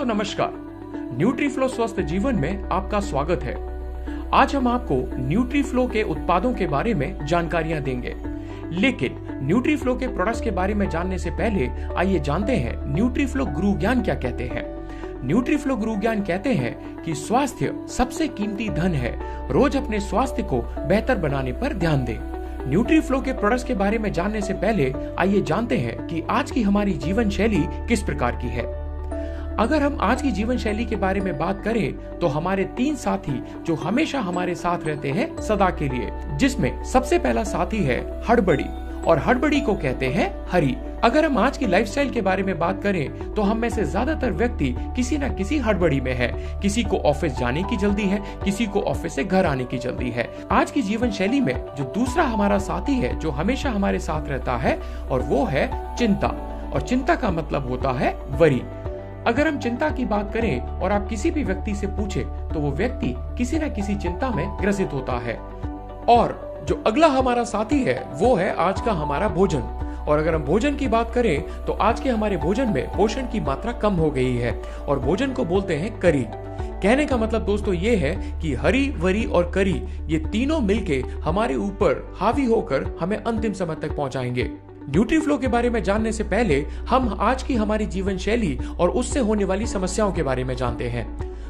नमस्कार। न्यूट्रीफ्लो स्वस्थ जीवन में आपका स्वागत है। आज हम आपको न्यूट्रीफ्लो के उत्पादों के बारे में जानकारियां देंगे, लेकिन न्यूट्रीफ्लो के प्रोडक्ट्स के बारे में जानने से पहले आइए जानते हैं न्यूट्रीफ्लो गुरु ज्ञान क्या कहते हैं। न्यूट्रीफ्लो गुरु ज्ञान कहते हैं कि स्वास्थ्य सबसे कीमती धन है, रोज अपने स्वास्थ्य को बेहतर बनाने पर ध्यान दें। न्यूट्रीफ्लो के प्रोडक्ट्स के बारे में जानने से पहले आइए जानते हैं कि आज की हमारी जीवन शैली किस प्रकार की है। अगर हम आज की जीवन शैली के बारे में बात करें तो हमारे 3 साथी जो हमेशा हमारे साथ रहते हैं सदा के लिए, जिसमें सबसे पहला साथी है हड़बड़ी, और हड़बड़ी को कहते हैं हरी। अगर हम आज की लाइफस्टाइल के बारे में बात करें तो हम में से ज्यादातर व्यक्ति किसी न किसी हड़बड़ी में है। किसी को ऑफिस जाने की जल्दी है, किसी को ऑफिस से घर आने की जल्दी है। आज की जीवन शैली में जो दूसरा हमारा साथी है जो हमेशा हमारे साथ रहता है, और वो है चिंता। और चिंता का मतलब होता है वरी। अगर हम चिंता की बात करें और आप किसी भी व्यक्ति से पूछे तो वो व्यक्ति किसी न किसी चिंता में ग्रसित होता है। और जो अगला हमारा साथी है वो है आज का हमारा भोजन। और अगर हम भोजन की बात करें तो आज के हमारे भोजन में पोषण की मात्रा कम हो गई है, और भोजन को बोलते हैं करी। कहने का मतलब दोस्तों ये है कि हरी, वरी और करी ये तीनों मिलके हमारे ऊपर हावी होकर हमें अंतिम समय तक पहुंचाएंगे। न्यूट्रीफ्लो के बारे में जानने से पहले हम आज की हमारी जीवन शैली और उससे होने वाली समस्याओं के बारे में जानते हैं।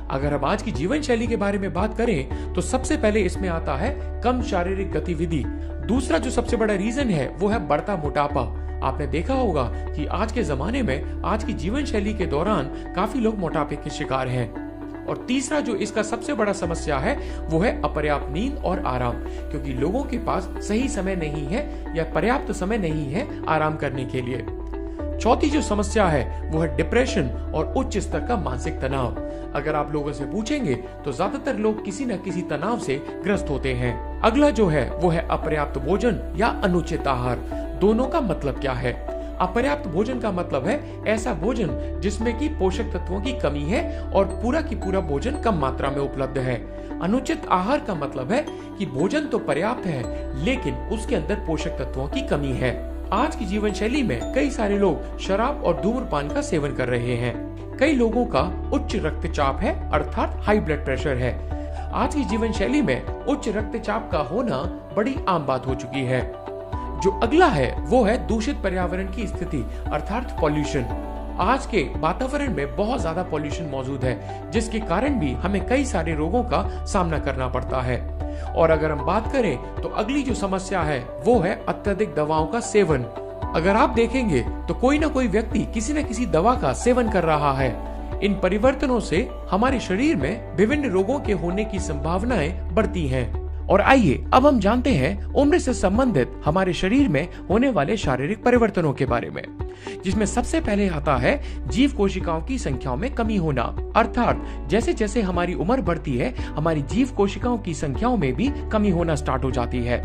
अगर हम आज की जीवन शैली के बारे में बात करें तो सबसे पहले इसमें आता है कम शारीरिक गतिविधि। दूसरा जो सबसे बड़ा रीजन है वो है बढ़ता मोटापा। आपने देखा होगा कि आज के जमाने में आज की जीवन शैली के दौरान काफी लोग मोटापे के शिकार हैं। और तीसरा जो इसका सबसे बड़ा समस्या है वो है अपर्याप्त नींद और आराम, क्योंकि लोगों के पास सही समय नहीं है या पर्याप्त समय नहीं है आराम करने के लिए। चौथी जो समस्या है वो है डिप्रेशन और उच्च स्तर का मानसिक तनाव। अगर आप लोगों से पूछेंगे तो ज्यादातर लोग किसी न किसी तनाव से ग्रस्त होते हैं। अगला जो है वो है अपर्याप्त भोजन या अनुचित आहार। दोनों का मतलब क्या है? अपर्याप्त भोजन का मतलब है ऐसा भोजन जिसमें कि पोषक तत्वों की कमी है और पूरा की पूरा भोजन कम मात्रा में उपलब्ध है। अनुचित आहार का मतलब है कि भोजन तो पर्याप्त है लेकिन उसके अंदर पोषक तत्वों की कमी है। आज की जीवन शैली में कई सारे लोग शराब और धूम्रपान का सेवन कर रहे हैं। कई लोगों का उच्च रक्तचाप है, अर्थात हाई ब्लड प्रेशर है। आज की जीवन शैली में उच्च रक्तचाप का होना बड़ी आम बात हो चुकी है। जो अगला है वो है दूषित पर्यावरण की स्थिति, अर्थात पॉल्यूशन। आज के वातावरण में बहुत ज्यादा पॉल्यूशन मौजूद है, जिसके कारण भी हमें कई सारे रोगों का सामना करना पड़ता है। और अगर हम बात करें तो अगली जो समस्या है वो है अत्यधिक दवाओं का सेवन। अगर आप देखेंगे तो कोई ना कोई व्यक्ति किसी न किसी दवा का सेवन कर रहा है। इन परिवर्तनों से हमारे शरीर में विभिन्न रोगों के होने की संभावनाएं बढ़ती हैं। और आइए अब हम जानते हैं उम्र से संबंधित हमारे शरीर में होने वाले शारीरिक परिवर्तनों के बारे में, जिसमें सबसे पहले आता है जीव कोशिकाओं की संख्याओं में कमी होना। अर्थात जैसे जैसे हमारी उम्र बढ़ती है हमारी जीव कोशिकाओं की संख्याओं में भी कमी होना स्टार्ट हो जाती है।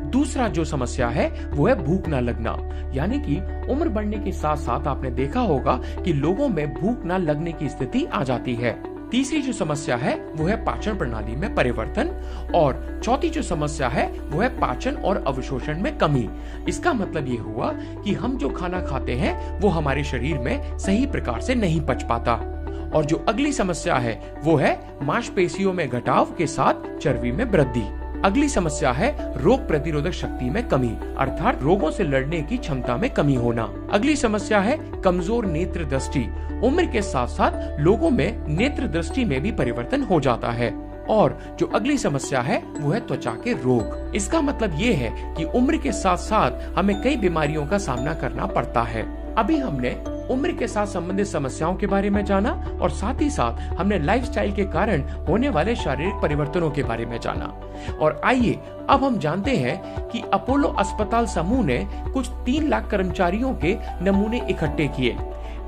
दूसरा जो समस्या है वो है भूख न लगना, यानी कि उम्र बढ़ने के साथ साथ आपने देखा होगा कि लोगों में भूख न लगने की स्थिति आ जाती है। तीसरी जो समस्या है वो है पाचन प्रणाली में परिवर्तन, और चौथी जो समस्या है वो है पाचन और अवशोषण में कमी। इसका मतलब ये हुआ कि हम जो खाना खाते हैं वो हमारे शरीर में सही प्रकार से नहीं पच पाता। और जो अगली समस्या है वो है मांसपेशियों में घटाव के साथ चर्बी में वृद्धि। अगली समस्या है रोग प्रतिरोधक शक्ति में कमी, अर्थात रोगों से लड़ने की क्षमता में कमी होना। अगली समस्या है कमजोर नेत्र दृष्टि। उम्र के साथ साथ लोगों में नेत्र दृष्टि में भी परिवर्तन हो जाता है। और जो अगली समस्या है वो है त्वचा के रोग। इसका मतलब ये है कि उम्र के साथ साथ हमें कई बीमारियों का सामना करना पड़ता है। अभी हमने उम्र के साथ संबंधित समस्याओं के बारे में जाना, और साथ ही साथ हमने लाइफस्टाइल के कारण होने वाले शारीरिक परिवर्तनों के बारे में जाना। और आइए अब हम जानते हैं कि अपोलो अस्पताल समूह ने कुछ 3 लाख कर्मचारियों के नमूने इकट्ठे किए।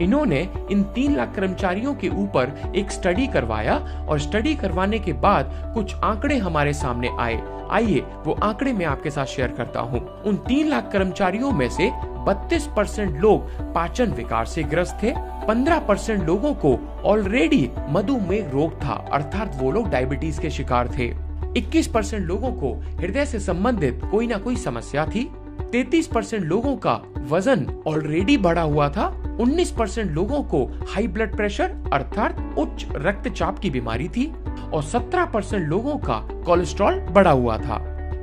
इन्होंने इन 3 लाख कर्मचारियों के ऊपर एक स्टडी करवाया, और स्टडी करवाने के बाद कुछ आंकड़े हमारे सामने आए। आइए वो आंकड़े मैं आपके साथ शेयर करता हूँ। उन 3 लाख कर्मचारियों में से 32% लोग पाचन विकार से ग्रस्त थे, 15% लोगों को ऑलरेडी मधुमेह रोग था, अर्थात वो लोग डायबिटीज के शिकार थे, 21% लोगों को हृदय से संबंधित कोई ना कोई समस्या थी, 33% लोगों का वजन ऑलरेडी बढ़ा हुआ था, 19% लोगों को हाई ब्लड प्रेशर अर्थात उच्च रक्तचाप की बीमारी थी और 17% लोगों का कोलेस्ट्रॉल बढ़ा हुआ था।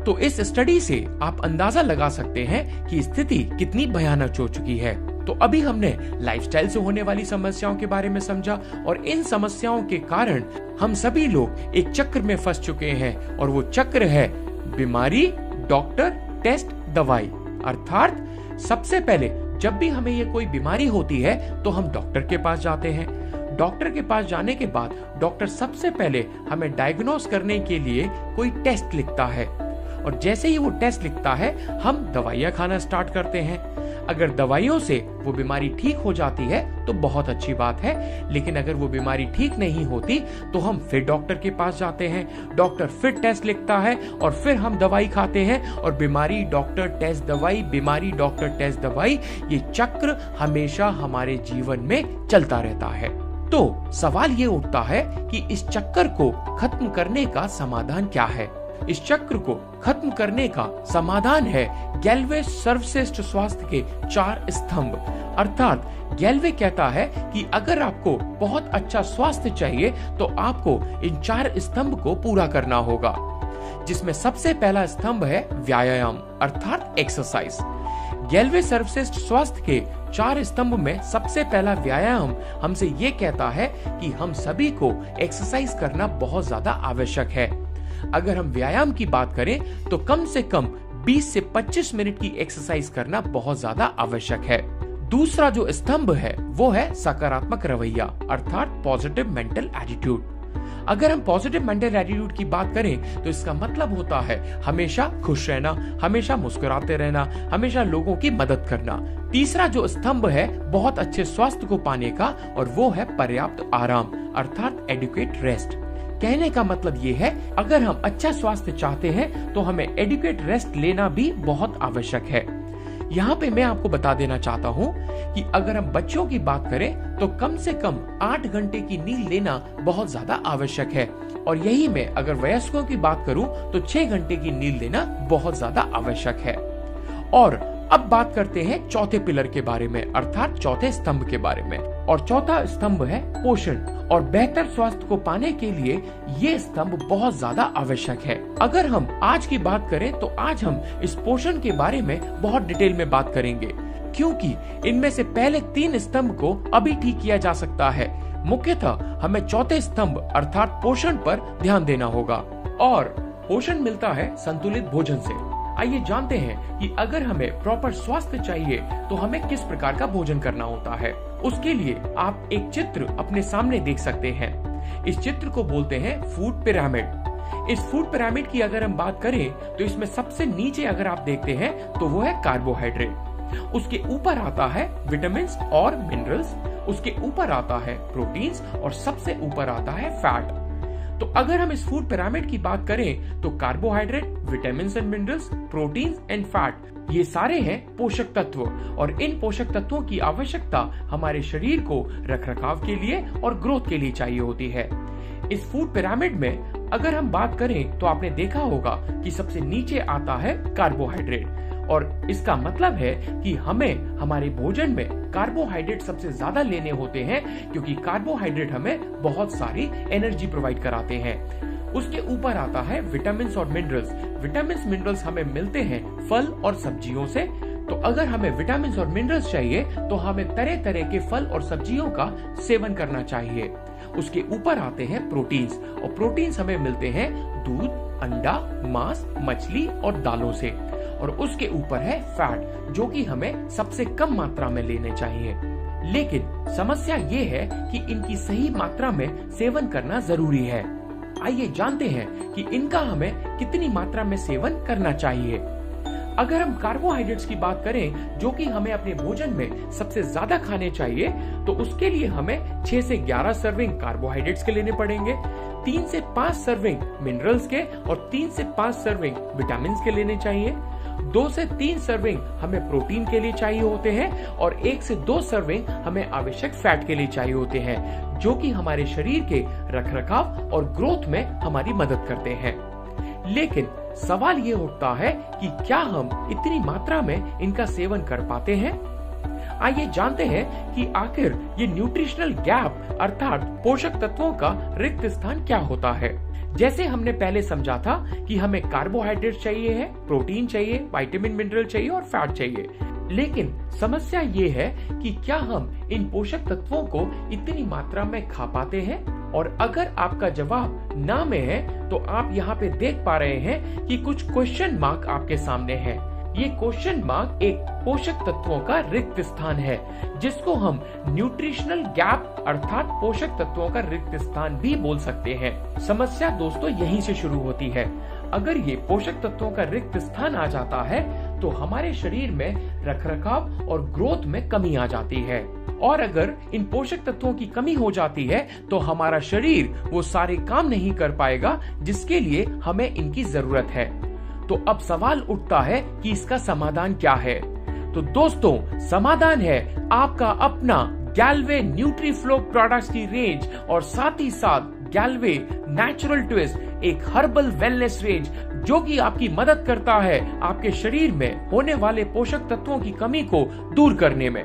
तो इस स्टडी से आप अंदाजा लगा सकते हैं कि स्थिति कितनी भयानक हो चुकी है। तो अभी हमने लाइफस्टाइल से होने वाली समस्याओं के बारे में समझा और इन समस्याओं के कारण हम सभी लोग एक चक्र में फंस चुके हैं और वो चक्र है बीमारी, डॉक्टर, टेस्ट, दवाई। अर्थात सबसे पहले जब भी हमें ये कोई बीमारी होती है तो हम डॉक्टर के पास जाते हैं। डॉक्टर के पास जाने के बाद डॉक्टर सबसे पहले हमें डायग्नोस करने के लिए कोई टेस्ट लिखता है और जैसे ही वो टेस्ट लिखता है हम दवाइयाँ खाना स्टार्ट करते हैं। अगर दवाइयों से वो बीमारी ठीक हो जाती है तो बहुत अच्छी बात है, लेकिन अगर वो बीमारी ठीक नहीं होती तो हम फिर डॉक्टर के पास जाते हैं। डॉक्टर फिर टेस्ट लिखता है और फिर हम दवाई खाते हैं और बीमारी, डॉक्टर, टेस्ट, दवाई, बीमारी, डॉक्टर, टेस्ट, दवाई, ये चक्र हमेशा हमारे जीवन में चलता रहता है। तो सवाल ये उठता है कि इस चक्कर को खत्म करने का समाधान क्या है? इस चक्र को खत्म करने का समाधान है गैल्वे सर्वश्रेष्ठ स्वास्थ्य के 4 स्तंभ। अर्थात गैल्वे कहता है कि अगर आपको बहुत अच्छा स्वास्थ्य चाहिए तो आपको इन 4 स्तंभ को पूरा करना होगा, जिसमें सबसे पहला स्तंभ है व्यायाम अर्थात एक्सरसाइज। गैल्वे सर्वश्रेष्ठ स्वास्थ्य के 4 स्तंभ में सबसे पहला व्यायाम हमसे ये कहता है कि हम सभी को एक्सरसाइज करना बहुत ज्यादा आवश्यक है। अगर हम व्यायाम की बात करें तो कम से कम 20 से 25 मिनट की एक्सरसाइज करना बहुत ज्यादा आवश्यक है। दूसरा जो स्तंभ है वो है सकारात्मक रवैया अर्थात पॉजिटिव मेंटल एटीट्यूड। अगर हम पॉजिटिव मेंटल एटीट्यूड की बात करें तो इसका मतलब होता है हमेशा खुश रहना, हमेशा मुस्कुराते रहना, हमेशा लोगों की मदद करना। तीसरा जो स्तंभ है बहुत अच्छे स्वास्थ्य को पाने का और वो है पर्याप्त आराम अर्थात एडिक्वेट रेस्ट। कहने का मतलब ये है अगर हम अच्छा स्वास्थ्य चाहते हैं तो हमें एडिक्वेट रेस्ट लेना भी बहुत आवश्यक है। यहाँ पे मैं आपको बता देना चाहता हूँ कि अगर हम बच्चों की बात करें तो कम से कम 8 घंटे की नींद लेना बहुत ज्यादा आवश्यक है और यही मैं अगर वयस्कों की बात करूँ तो 6 घंटे की नींद लेना बहुत ज्यादा आवश्यक है। और अब बात करते हैं चौथे पिलर के बारे में अर्थात चौथे स्तंभ के बारे में। और चौथा स्तंभ है पोषण और बेहतर स्वास्थ्य को पाने के लिए ये स्तंभ बहुत ज्यादा आवश्यक है। अगर हम आज की बात करें तो आज हम इस पोषण के बारे में बहुत डिटेल में बात करेंगे, क्योंकि इनमें से पहले 3 स्तंभ को अभी ठीक किया जा सकता है। मुख्यतः हमें चौथे स्तंभ अर्थात पोषण पर ध्यान देना होगा और पोषण मिलता है संतुलित भोजन से। आइए जानते हैं कि अगर हमें प्रॉपर स्वास्थ्य चाहिए तो हमें किस प्रकार का भोजन करना होता है। उसके लिए आप एक चित्र अपने सामने देख सकते हैं। इस चित्र को बोलते हैं फूड पिरामिड। इस फूड पिरामिड की अगर हम बात करें तो इसमें सबसे नीचे अगर आप देखते हैं तो वो है कार्बोहाइड्रेट, उसके ऊपर आता है विटामिन और मिनरल्स, उसके ऊपर आता है प्रोटीन्स और सबसे ऊपर आता है फैट। तो अगर हम इस फूड पिरामिड की बात करें तो carbohydrate, vitamin and minerals, proteins and fat ये सारे हैं पोषक तत्व और इन पोषक तत्वों की आवश्यकता हमारे शरीर को रखरखाव के लिए और ग्रोथ के लिए चाहिए होती है। इस फूड पिरामिड में अगर हम बात करें तो आपने देखा होगा कि सबसे नीचे आता है कार्बोहाइड्रेट और इसका मतलब है कि हमें हमारे भोजन में कार्बोहाइड्रेट सबसे ज्यादा लेने होते हैं, क्योंकि कार्बोहाइड्रेट हमें बहुत सारी एनर्जी प्रोवाइड कराते हैं। उसके ऊपर आता है विटामिन और मिनरल्स। विटामिन मिनरल्स हमें मिलते हैं फल और सब्जियों से। तो अगर हमें विटामिन और मिनरल्स चाहिए तो हमें तरह तरह के फल और सब्जियों का सेवन करना चाहिए। उसके ऊपर आते हैं प्रोटीन्स और प्रोटीन्स हमें मिलते हैं दूध, अंडा, मांस, मछली और दालों से। और उसके ऊपर है फैट जो कि हमें सबसे कम मात्रा में लेने चाहिए। लेकिन समस्या ये है कि इनकी सही मात्रा में सेवन करना जरूरी है। आइए जानते हैं कि इनका हमें कितनी मात्रा में सेवन करना चाहिए। अगर हम कार्बोहाइड्रेट्स की बात करें जो कि हमें अपने भोजन में सबसे ज्यादा खाने चाहिए तो उसके लिए हमें 6 से 11 सर्विंग कार्बोहाइड्रेट्स के लेने पड़ेंगे, 3 से 5 सर्विंग मिनरल्स के और 3 से 5 सर्विंग विटामिन के लेने चाहिए, 2 से 3 सर्विंग हमें प्रोटीन के लिए चाहिए होते हैं और 1 से 2 सर्विंग हमें आवश्यक फैट के लिए चाहिए होते हैं, जो कि हमारे शरीर के रखरखाव और ग्रोथ में हमारी मदद करते हैं। लेकिन सवाल ये उठता है कि क्या हम इतनी मात्रा में इनका सेवन कर पाते हैं? आइए जानते हैं कि आखिर ये न्यूट्रिशनल गैप अर्थात पोषक तत्वों का रिक्त स्थान क्या होता है। जैसे हमने पहले समझा था कि हमें कार्बोहाइड्रेट चाहिए है, प्रोटीन चाहिए, विटामिन मिनरल चाहिए और फैट चाहिए, लेकिन समस्या ये है कि क्या हम इन पोषक तत्वों को इतनी मात्रा में खा पाते हैं। और अगर आपका जवाब ना में है तो आप यहाँ पे देख पा रहे हैं कि कुछ क्वेश्चन मार्क आपके सामने है। ये क्वेश्चन मार्क एक पोषक तत्वों का रिक्त स्थान है, जिसको हम न्यूट्रिशनल गैप अर्थात पोषक तत्वों का रिक्त स्थान भी बोल सकते हैं। समस्या दोस्तों यहीं से शुरू होती है। अगर ये पोषक तत्वों का रिक्त स्थान आ जाता है तो हमारे शरीर में रखरखाव और ग्रोथ में कमी आ जाती है, और अगर इन पोषक तत्वों की कमी हो जाती है तो हमारा शरीर वो सारे काम नहीं कर पाएगा जिसके लिए हमें इनकी जरूरत है। तो अब सवाल उठता है कि इसका समाधान क्या है। तो दोस्तों समाधान है आपका अपना गैल्वे न्यूट्रीफ्लो प्रोडक्ट्स की रेंज और साथ ही साथ गैल्वे नेचुरल ट्विस्ट, एक हर्बल वेलनेस रेंज जो कि आपकी मदद करता है आपके शरीर में होने वाले पोषक तत्वों की कमी को दूर करने में।